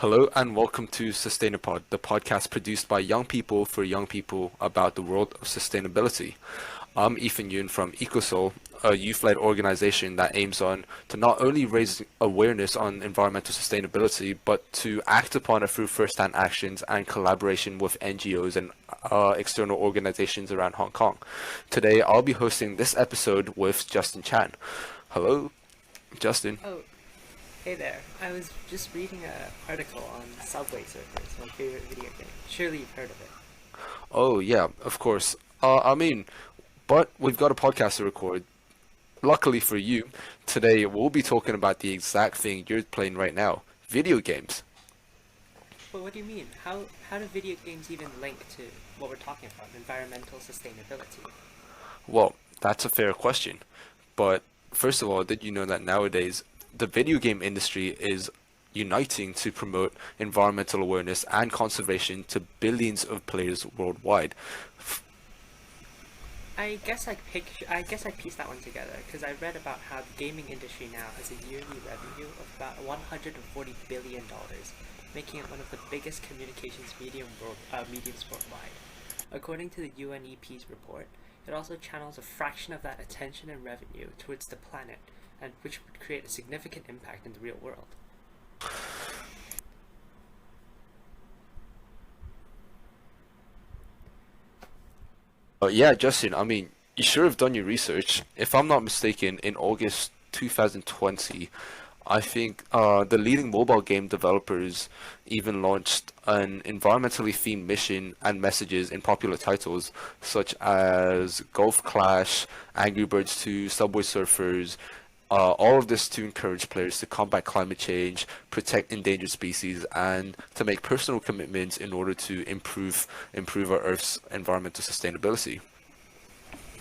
Hello and welcome to Sustainapod, the podcast produced by young people for young people about the world of sustainability. I'm Ethan Yoon from EcoSol, a youth-led organization that aims on to not only raise awareness on environmental sustainability, but to act upon it through first-hand actions and collaboration with NGOs and external organizations around Hong Kong. Today, I'll be hosting this episode with Justin Chan. Hello, Justin. Oh, hey there. I was just reading an article on Subway Surfers, my favorite video game. Surely you've heard of it. Oh yeah, of course. But we've got a podcast to record. Luckily for you, today we'll be talking about the exact thing you're playing right now, video games. But what do you mean? How do video games even link to what we're talking about, environmental sustainability? Well, that's a fair question. But first of all, did you know that nowadays the video game industry is uniting to promote environmental awareness and conservation to billions of players worldwide? I guess I pieced that one together because I read about how the gaming industry now has a yearly revenue of about $140 billion, making it one of the biggest communications mediums worldwide. According to the UNEP's report, it also channels a fraction of that attention and revenue towards the planet, and which would create a significant impact in the real world. Yeah, Justin, you sure have done your research. If I'm not mistaken, in August 2020, I think the leading mobile game developers even launched an environmentally themed mission and messages in popular titles such as Golf Clash, Angry Birds 2, Subway Surfers, all of this to encourage players to combat climate change, protect endangered species, and to make personal commitments in order to improve our Earth's environmental sustainability.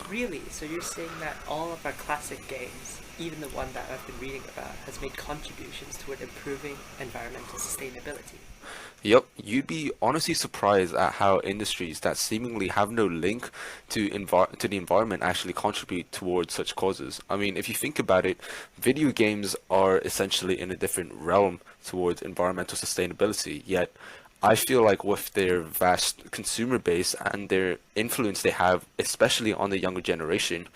Really? So you're saying that all of our classic games, even the one that I've been reading about, has made contributions toward improving environmental sustainability? Yep, you'd be honestly surprised at how industries that seemingly have no link to the environment actually contribute towards such causes. I mean, if you think about it, video games are essentially in a different realm towards environmental sustainability, yet I feel like with their vast consumer base and their influence they have, especially on the younger generation,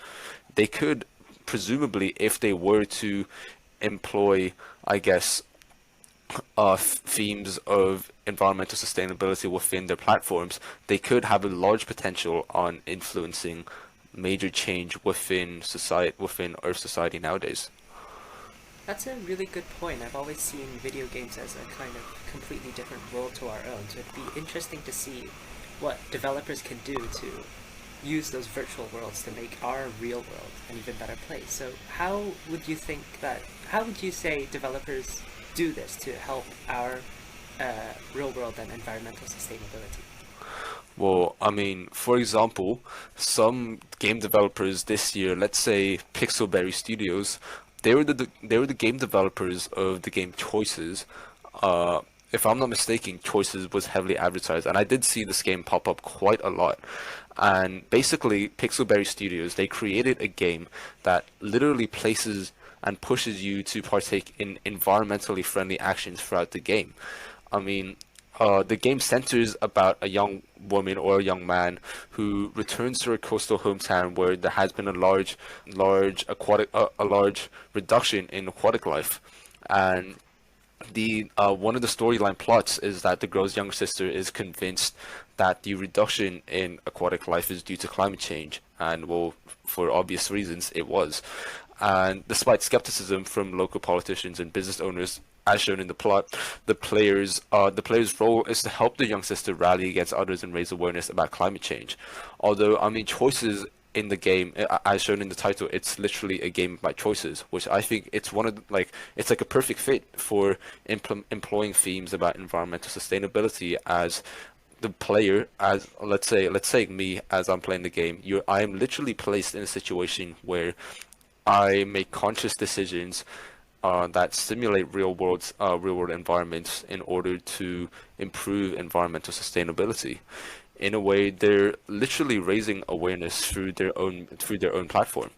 they could presumably, if they were to employ, I guess, themes of environmental sustainability within their platforms, they could have a large potential on influencing major change within society, within Earth society nowadays. That's a really good point. I've always seen video games as a kind of completely different world to our own, so it'd be interesting to see what developers can do to use those virtual worlds to make our real world an even better place. So how would you say developers do this to help our real world and environmental sustainability? Well, for example, some game developers this year, let's say Pixelberry Studios, they were the game developers of the game Choices. If I'm not mistaken, Choices was heavily advertised, and I did see this game pop up quite a lot. And basically, Pixelberry Studios, they created a game that literally places and pushes you to partake in environmentally friendly actions throughout the game. I mean, the game centers about a young woman or a young man who returns to her coastal hometown where there has been a large reduction in aquatic life, and the one of the storyline plots is that the girl's younger sister is convinced that the reduction in aquatic life is due to climate change, and well, for obvious reasons, it was. And despite skepticism from local politicians and business owners, as shown in the plot, the player's role is to help the young sister rally against others and raise awareness about climate change. Although, choices in the game, as shown in the title, it's literally a game about choices, which I think it's one of it's like a perfect fit for employing themes about environmental sustainability as the player, as let's say me, as I'm playing the game, I am literally placed in a situation where I make conscious decisions that simulate real world environments in order to improve environmental sustainability. In a way, they're literally raising awareness through their own platform.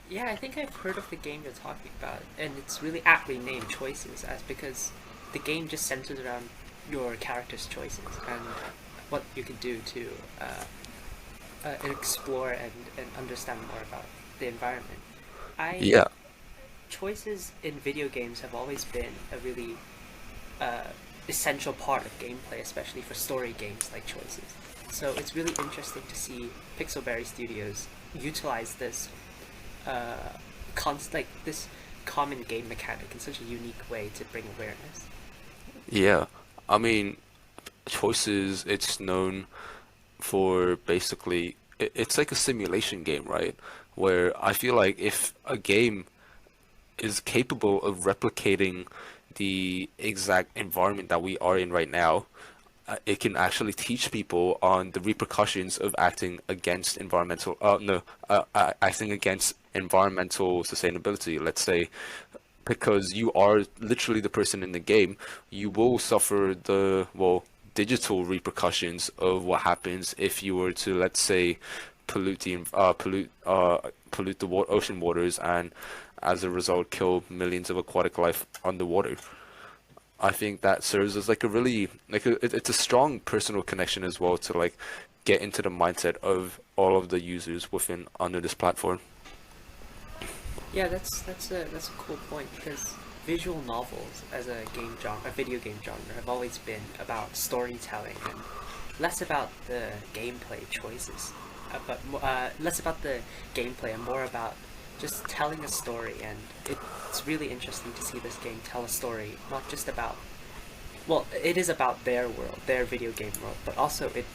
Yeah, I think I've heard of the game you're talking about, and it's really aptly named Choices, as because the game just centers around your character's choices and what you can do to explore and understand more about the environment. I Yeah, choices in video games have always been a really uh, essential part of gameplay, especially for story games like choices. So it's really interesting to see Pixelberry Studios utilize this like this common game mechanic in such a unique way to bring awareness. yeah. I mean, choices, it's known for basically, it's like a simulation game, right? Where I feel like if a game is capable of replicating the exact environment that we are in right now, it can actually teach people on the repercussions of acting against environmental, no, acting against environmental sustainability. Let's say because you are literally the person in the game, you will suffer the, well, digital repercussions of what happens if you were to, let's say, pollute the ocean waters, and as a result kill millions of aquatic life underwater. I think that serves as like a really like it's a strong personal connection as well to like get into the mindset of all of the users within under this platform. Yeah, that's a cool point because visual novels as a game genre, a video game genre, have always been about storytelling and less about the gameplay choices, but less about the gameplay and more about just telling a story. And it's really interesting to see this game tell a story, not just about, well, it is about their world, their video game world, but also it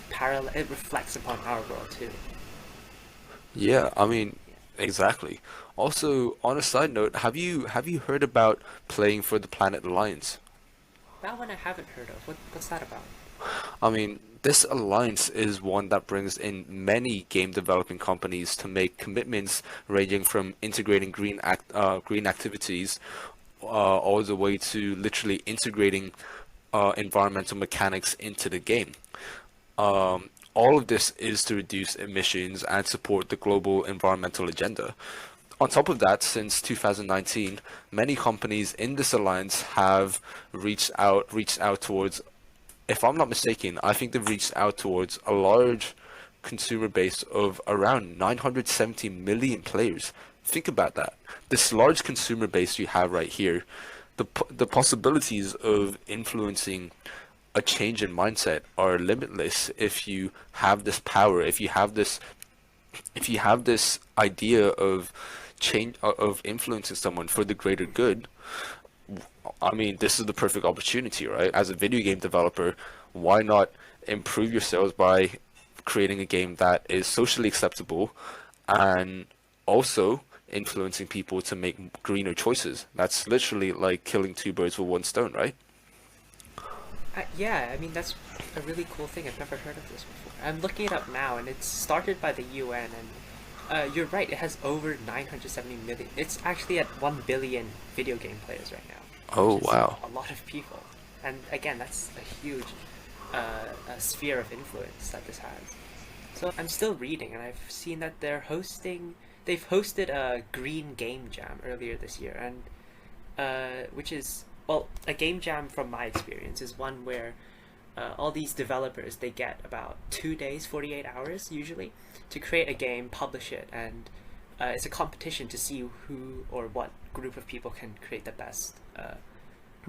reflects upon our world too. Yeah, I mean, exactly. Also, on a side note, have you heard about playing for the Planet Alliance? That one I haven't heard of. What's that about? I mean, this alliance is one that brings in many game developing companies to make commitments ranging from integrating green activities all the way to literally integrating environmental mechanics into the game. All of this is to reduce emissions and support the global environmental agenda. On top of that, since 2019, many companies in this alliance have reached out towards, if I'm not mistaken, I think they've reached out towards a large consumer base of around 970 million players. Think about that. This large consumer base you have right here, the possibilities of influencing a change in mindset are limitless if you have this power, if you have this idea of change of influencing someone for the greater good. I mean, this is the perfect opportunity, right? As a video game developer, why not improve yourselves by creating a game that is socially acceptable and also influencing people to make greener choices? That's literally like killing two birds with one stone, right? Yeah, I mean that's a really cool thing. I've never heard of this before. I'm looking it up now, and it's started by the UN. And you're right, it has over 970 million. It's actually at 1 billion video game players right now, which Oh, is wow. a lot of people. And again, that's a huge sphere of influence that this has. So I'm still reading, and I've seen that they've hosted a Green Game Jam earlier this year, and which is, well, a game jam from my experience is one where all these developers, they get about 2 days, 48 hours usually, to create a game, publish it, and it's a competition to see who or what group of people can create the best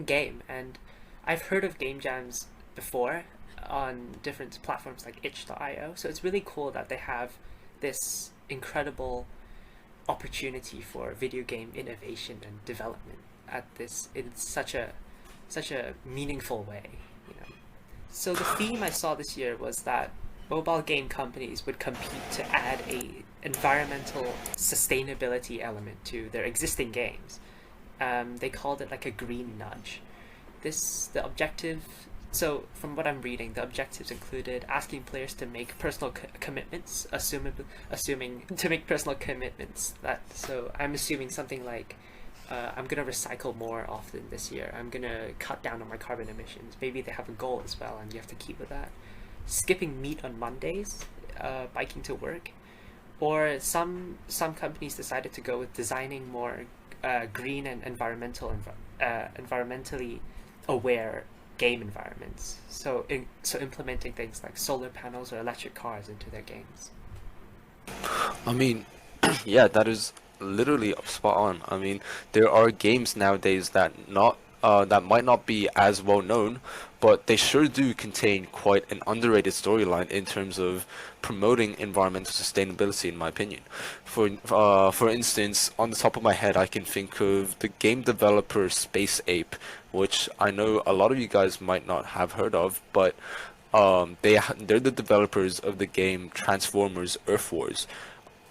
game. And I've heard of game jams before on different platforms like itch.io, so it's really cool that they have this incredible opportunity for video game innovation and development at this in such a meaningful way, you know. So the theme I saw this year was that mobile game companies would compete to add a environmental sustainability element to their existing games. They called it like a green nudge. The objective. So from what I'm reading, the objectives included asking players to make personal commitments, assuming to make personal commitments. So I'm assuming something like I'm gonna recycle more often this year. I'm gonna cut down on my carbon emissions. Maybe they have a goal as well, and you have to keep with that. Skipping meat on Mondays, biking to work, or some companies decided to go with designing more green and environmentally aware game environments. So implementing things like solar panels or electric cars into their games. I mean, yeah, that is literally spot on. I mean, there are games nowadays that might not be as well known, but they sure do contain quite an underrated storyline in terms of promoting environmental sustainability, in my opinion. For instance, on the top of my head, I can think of the game developer Space Ape, which I know a lot of you guys might not have heard of, but they're the developers of the game Transformers Earth Wars.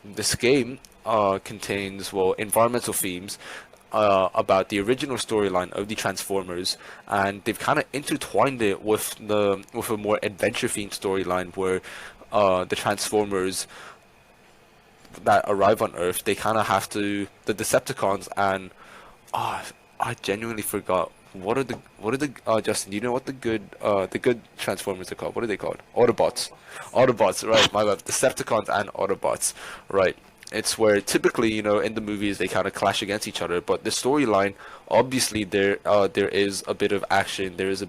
This game contains, well, environmental themes about the original storyline of the Transformers, and they've kind of intertwined it with a more adventure themed storyline where the Transformers that arrive on Earth, they kind of have to the Decepticons and ah, I genuinely forgot what are the Justin, do you know what the good Transformers are called? What are they called? Autobots. Autobots, right, my bad. Decepticons and Autobots, right. It's where typically, in the movies they kind of clash against each other, but the storyline, obviously there is a bit of action, there's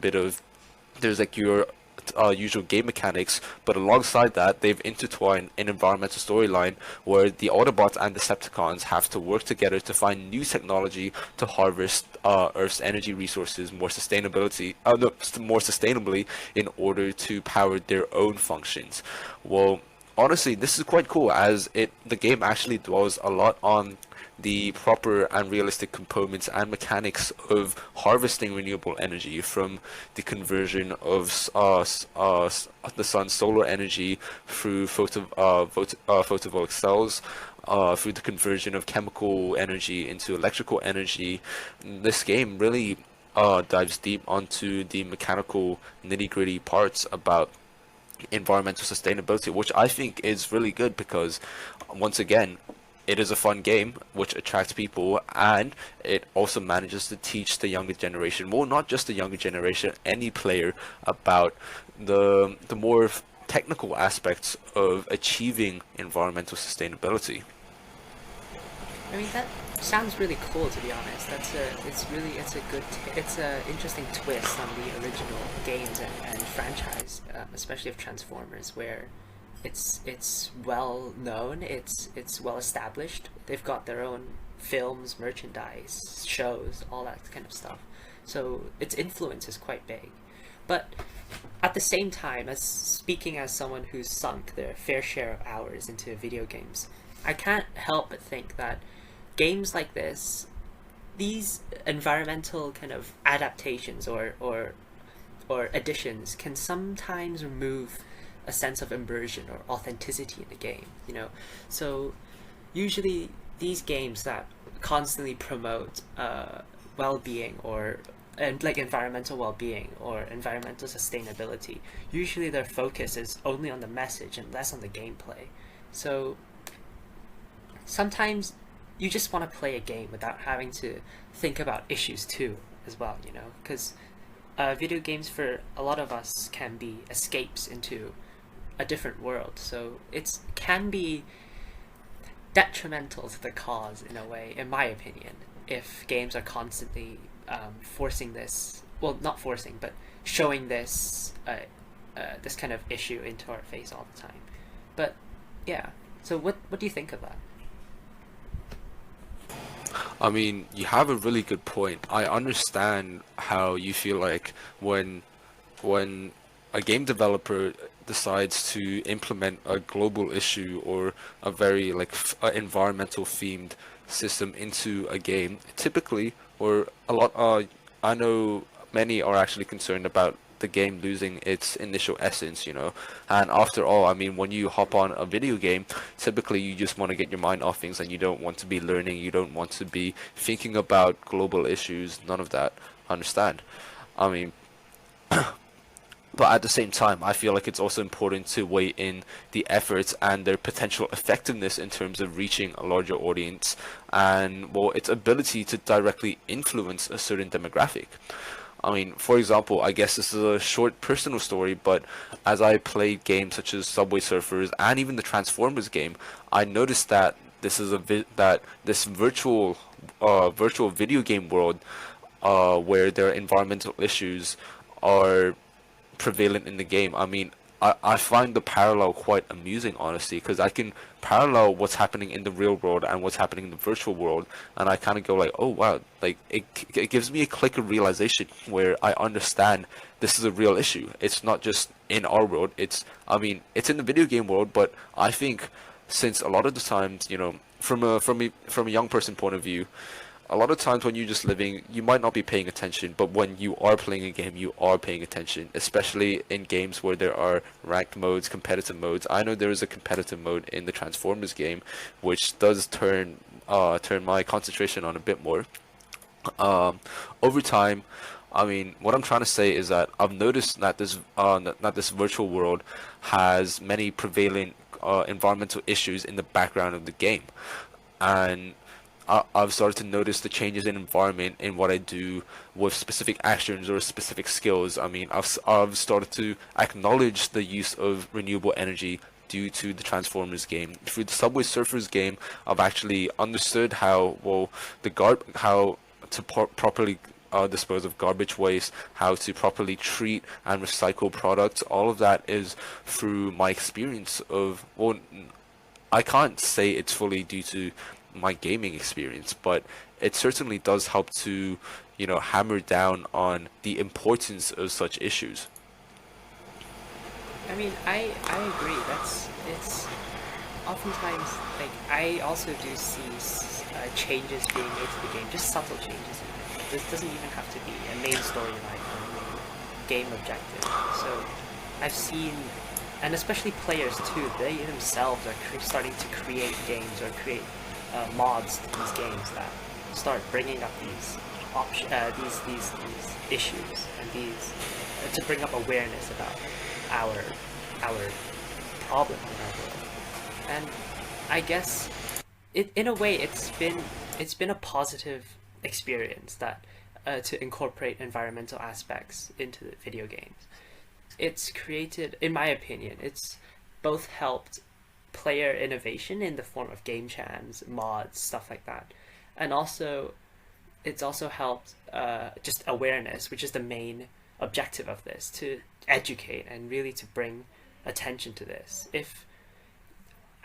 like your usual game mechanics, but alongside that, they've intertwined an environmental storyline where the Autobots and Decepticons have to work together to find new technology to harvest Earth's energy resources more sustainably in order to power their own functions. Well, honestly, this is quite cool as the game actually dwells a lot on the proper and realistic components and mechanics of harvesting renewable energy from the conversion of the sun's solar energy through photovoltaic cells, through the conversion of chemical energy into electrical energy. This game really dives deep onto the mechanical nitty-gritty parts about environmental sustainability, which I think is really good because, once again, it is a fun game which attracts people, and it also manages to teach the younger generation, well, not just the younger generation, any player, about the more technical aspects of achieving environmental sustainability. I mean, that sounds really cool, to be honest. It's a interesting twist on the original games and franchise, especially of Transformers, where it's well known, it's well established. They've got their own films, merchandise, shows, all that kind of stuff. So its influence is quite big. But at the same time, as speaking as someone who's sunk their fair share of hours into video games, I can't help but think that games like this, these environmental kind of adaptations or additions can sometimes remove a sense of immersion or authenticity in the game, So usually these games that constantly promote well-being and like environmental well-being or environmental sustainability, usually their focus is only on the message and less on the gameplay. So sometimes you just want to play a game without having to think about issues too, as well, because video games for a lot of us can be escapes into a different world. So it can be detrimental to the cause in a way, in my opinion, if games are constantly forcing this, well, not forcing, but showing this this kind of issue into our face all the time. But yeah, so what do you think of that? I mean, you have a really good point. I understand how you feel like when a game developer decides to implement a global issue or a very environmental themed system into a game, typically, or a lot, I know many are actually concerned about the game losing its initial essence, and after all, I mean, when you hop on a video game, typically you just want to get your mind off things and you don't want to be learning, you don't want to be thinking about global issues, none of that. I understand. I mean, but at the same time, I feel like it's also important to weigh in the efforts and their potential effectiveness in terms of reaching a larger audience and, well, its ability to directly influence a certain demographic. I mean, for example, I guess this is a short personal story, but as I played games such as Subway Surfers and even the Transformers game, I noticed that this is that this virtual video game world where their environmental issues are prevalent in the game. I mean, I find the parallel quite amusing, honestly, because I can parallel what's happening in the real world and what's happening in the virtual world, and I kind of go like, oh wow, like it gives me a click of realization where I understand this is a real issue. It's not just in our world. I mean, it's in the video game world, but I think since a lot of the times, from a young person point of view, a lot of times when you're just living, you might not be paying attention, but when you are playing a game, you are paying attention, especially in games where there are ranked modes, competitive modes. I know there is a competitive mode in the Transformers game, which does turn my concentration on a bit more. Um, Over time, I mean, what I'm trying to say is that I've noticed that this virtual world has many prevalent environmental issues in the background of the game, and I've started to notice the changes in environment in what I do with specific actions or specific skills. I mean, I've started to acknowledge the use of renewable energy due to the Transformers game. Through the Subway Surfers game, I've actually understood how to properly dispose of garbage waste, how to properly treat and recycle products. All of that is through my experience of, well, I can't say it's fully due to my gaming experience, but it certainly does help to, hammer down on the importance of such issues. I mean, I agree. It's oftentimes like I also do see changes being made to the game, just subtle changes. This doesn't even have to be a main storyline or a main game objective. So I've seen, and especially players too, they themselves are starting to create games or create mods to these games that start bringing up these issues and these to bring up awareness about our problem in our world. And I guess in a way it's been a positive experience that to incorporate environmental aspects into the video games. It's created, in my opinion, it's both helped player innovation in the form of game jams, mods, stuff like that, and also it's also helped just awareness, which is the main objective of this, to educate and really to bring attention to this. If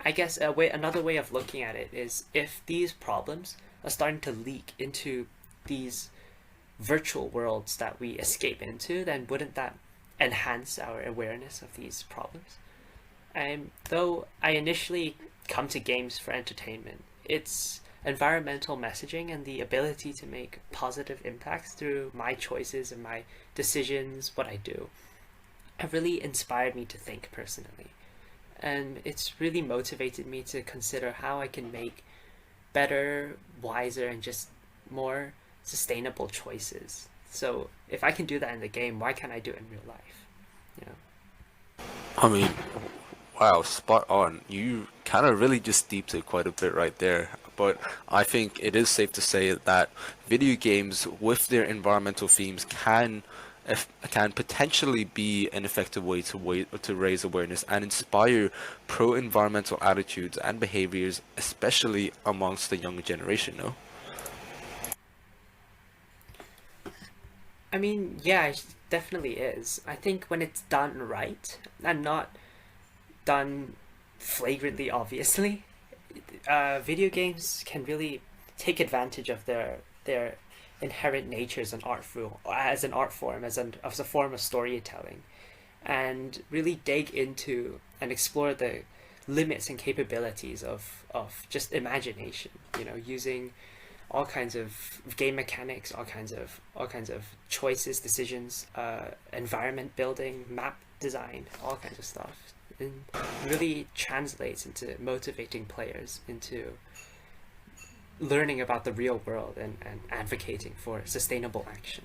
I guess another way of looking at it is, if these problems are starting to leak into these virtual worlds that we escape into, then wouldn't that enhance our awareness of these problems? Though I initially come to games for entertainment, it's environmental messaging and the ability to make positive impacts through my choices and my decisions, what I do, have really inspired me to think personally. And it's really motivated me to consider how I can make better, wiser, and just more sustainable choices. So if I can do that in the game, why can't I do it in real life? You know? I mean, wow, spot on. You kind of really just deeped it quite a bit right there. But I think it is safe to say that video games with their environmental themes can potentially be an effective way to raise awareness and inspire pro-environmental attitudes and behaviors, especially amongst the younger generation, no? I mean, yeah, it definitely is. I think when it's done right and not done flagrantly, obviously, video games can really take advantage of their inherent nature as an art form, as a form of storytelling, and really dig into and explore the limits and capabilities of just imagination. Using all kinds of game mechanics, all kinds of choices, decisions, environment building, map design, all kinds of stuff. And really translates into motivating players into learning about the real world and advocating for sustainable action.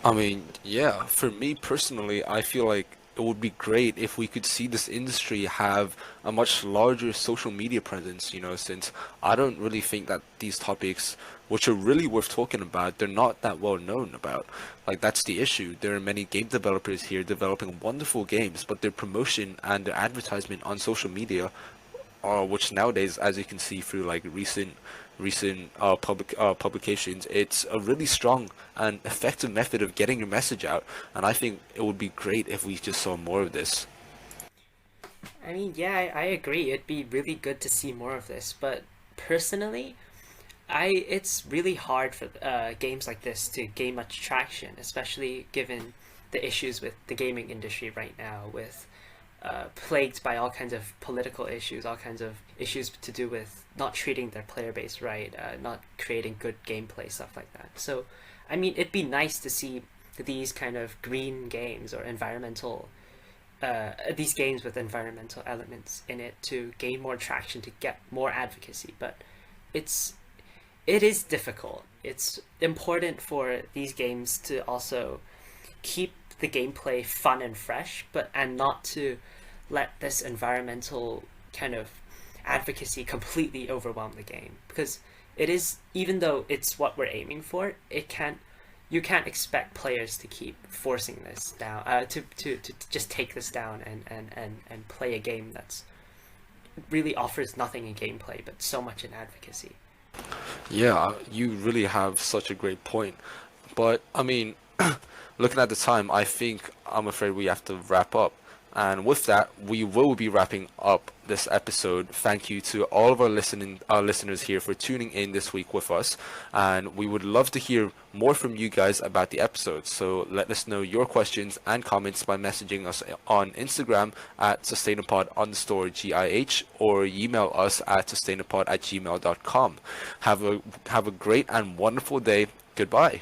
I mean, yeah, for me personally, I feel like it would be great if we could see this industry have a much larger social media presence, since I don't really think that these topics, which are really worth talking about, they're not that well known about. Like, that's the issue. There are many game developers here developing wonderful games, but their promotion and their advertisement on social media which nowadays, as you can see through like recent publications, it's a really strong and effective method of getting your message out. And I think it would be great if we just saw more of this. I mean, yeah, I agree. It'd be really good to see more of this, but personally, it's really hard for games like this to gain much traction, especially given the issues with the gaming industry right now, with plagued by all kinds of political issues, all kinds of issues to do with not treating their player base right, not creating good gameplay, stuff like that. So, I mean, it'd be nice to see these kind of green games or environmental these games with environmental elements in it to gain more traction, to get more advocacy. But it's it is difficult. It's important for these games to also keep the gameplay fun and fresh, but and not to let this environmental kind of advocacy completely overwhelm the game, because it is, even though it's what we're aiming for, it can't you can't expect players to keep forcing this down, to just take this down and play a game that's really offers nothing in gameplay but so much in advocacy. Yeah, you really have such a great point. But I mean, looking at the time, I'm afraid we have to wrap up. And with that, we will be wrapping up this episode. Thank you to all of our listeners here for tuning in this week with us. And we would love to hear more from you guys about the episode. So let us know your questions and comments by messaging us on Instagram at sustainapod_GIH, or email us at sustainapod@gmail.com. Have a great and wonderful day. Goodbye.